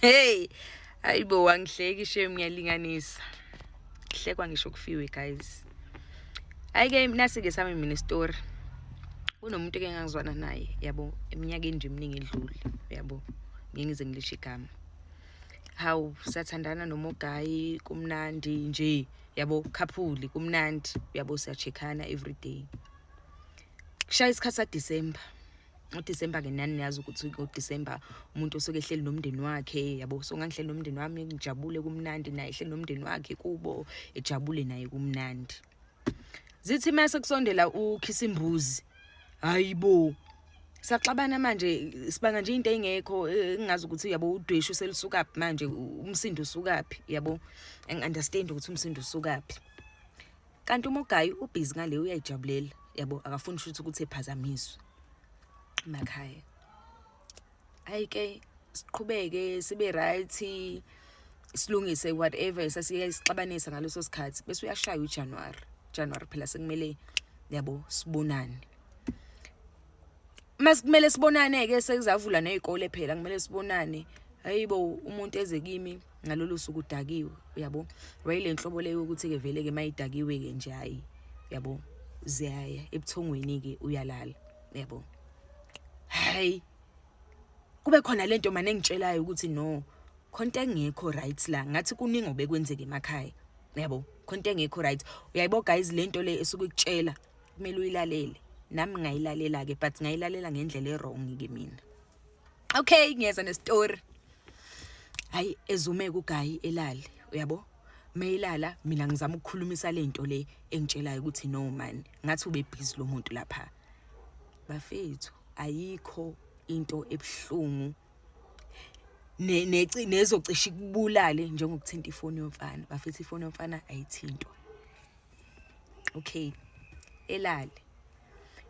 Hey, ayibo wangihleki shame ngiyalinganisa. Kuhlekwa ngisho kufiwe guys. Ayike nasi-ke sami mina story. Kunomuntu eke ngangizwana naye, yabo, eminyakeni nje eminingi edlule, yabo. Ngeke ngize ngilisho igama. Hawu sathandana noMogayi kumnandi nje, yabo, couple kumnandi, yabo siyacheckana every day. Kushaya isikhathi saDisemba. UDisemba ke nani niyazi ukuthi uDisemba umuntu osuke ehleli nomndeni wakhe, yabo, so ngangihleli nomndeni wami ngijabule kumnandi naye ehleli nomndeni wakhe kubo ejabule naye kumnandi. Zithi mase kusondela uKhisimbuzi. Hayibo. Saxabana manje sibanga nje into engekho engazi ukuthi yabo udweshu selisukaphi manje umsindo usukaphi, yabo. Engiunderstand ukuthi umsindo usukaphi. Kanti uMogayi ubhizi ngale uyayijabulela, yabo, akafuni ukuthi ephazamiswe emakhaya. Ayike siqhubeke sibe right, silungise whatever sasiye sixabanisa ngaleso sikhathi bese uyashaya uJanuary phela sekumele, yabo, sibonane. Masikumele sibonane ke sekuzavula nezikole phela kumele sibonane. Hayibo umuntu eze kimi ngalolu suku udakiwe, yabo. Wayile nhlobo leyo ukuthi ke vele ke mayidakiwe ke nje hayi, yabo, ziyaya ebuthongweni ke uyalala, yabo. Hayi kube khona lento manje engitshelayo ukuthi no konke engekho right la, ngathi kuningi obekwenzeke emakhaya, yabo, konke engekho right. Uyayibo guys, lento le esuke ikutshela kumele uyilalele. Nami ngayilalela ke but ngayilalela ngendlela wrong ke mina. Okay, ngiyeza nestory. Hayi ezume kuGayi elale, uyabo. Mayilala mina ngizama ukukhulumisa lento le engitshelayo ukuthi no man, ngathi ube busy lo muntu lapha. Bafethu ayikho into ebhlungu nezocisha ikubulale njengokuthinta ifoni yomfana. Bafethu ifoni yomfana ayithintwa. Okay, elale.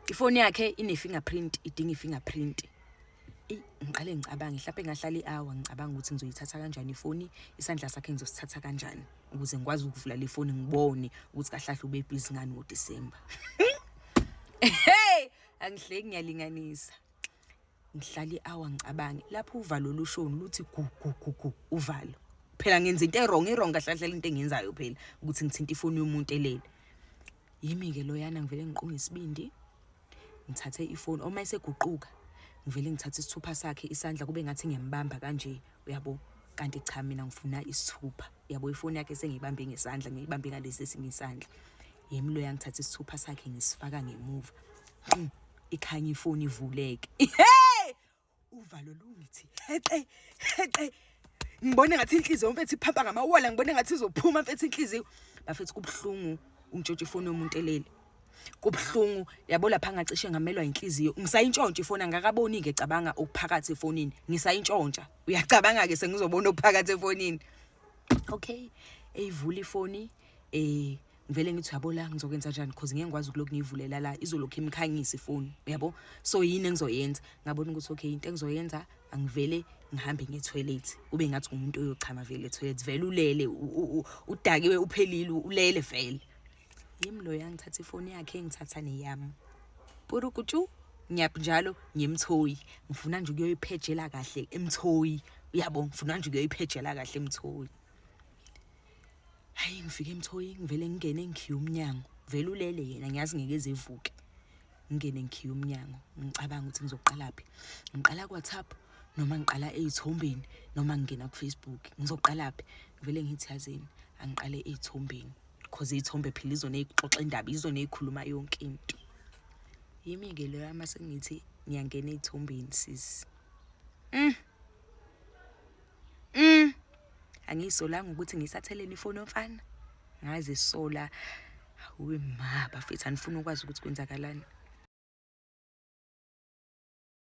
Ifoni yakhe ine-fingerprint, idinga i-fingerprint. Ngiqale ngicabange mhlawumbe ngahlala i-hour ngicabanga ukuthi ngizoyithatha kanjani ifoni, isandla sakhe ngizosithatha kanjani ukuze ngikwazi ukuvula le foni ngibone ukuthi kahlahle ube busy ngani ngoDisemba. Hey, angihleki ngiyalinganisa. Ngihlala i-hour ngicabange lapho uvalo lushoni luthi gu uvalo. Phela ngenza into wrong kahlahle into engenzayo phela ukuthi ngithinta ifoni yomuntu elele. Yimi ke loyana ngivele ngiqunga isibindi. Ngithathe ifoni uma iseguquka ngivele ngithathe isithupha sakhe isandla kube ngathi ngiyambamba kanje, uyabo. Kanti cha mina ngifuna isithupha, yabo. Ifoni yakhe sengiyibambe ngesandla ngiyibambe ngalesi esinye isandla. Yimi lo yangithatha isithupha sakhe ngisifaka ngemuva. Ikhanya ifoni ivuleke. Hey! Uvalo lungithi hece. Ngibone ngathi inhliziyo mfethu iphapha ngamawala, ngibone ngathi izophuma mfethu inhliziyo. Bafethu kubhlungu ungitshontsha ifoni yomuntu elele. Kubhlungu, yabo, lapha ngacishe ngamelwa inhliziyo. Ngisayintshontsha ifoni angakaboni ke cabanga okuphakathi efonini. Ngisayintshontsha. Uyacabanga ke sengizobona okuphakathi efonini. Okay, eyivula ifoni ngivele ngithi yabo la ngizokwenza kanjani because ngeke ngikwazi ukulokhu ngiyivulela la izolokhu imkhanyisa ifoni, yabo. So yini engizoyenza? Ngabona ukuthi okay into engizoyenza angivele ngihambe nge-toilet. Ube ngathi umuntu oyochama vele e-toilet. Vele ulele udakiwe uphelile ulele vele. Yimi lo yangithatha ifoni yakhe ngithatha neyami. Purukutu nyaphi njalo ngiyemthoyi. Ngifuna nje ukuyoyiphejela kahle emthoyi, uyabo. Ngifuna nje ukuyoyiphejela kahle emthoyi. Hayi ngifike emthoyi ngivele ngene ngikhiya umnyango. Vele ulele yena ngiyazi ngeke ezivuke. Ngene ngikhiya umnyango ngicabanga ukuthi ngizoqalaphi. Ngiqala ku-WhatsApp noma ngiqala ezithombeni noma ngingena ku-Facebook. Ngizoqalaphi? Ngivele ngithi yazini angiqale ezithombeni because izithombe phela izona ezixoxa indaba, izona ezikhuluma yonke into. Yimi ke lo yama sengithi ngiyangena ezithombeni sis. Angisolanga ukuthi ngisatheleni ifoni yomfana. Ngaze sola. Hawe ma bafethu anifuna ukwazi ukuthi kwenzakalani.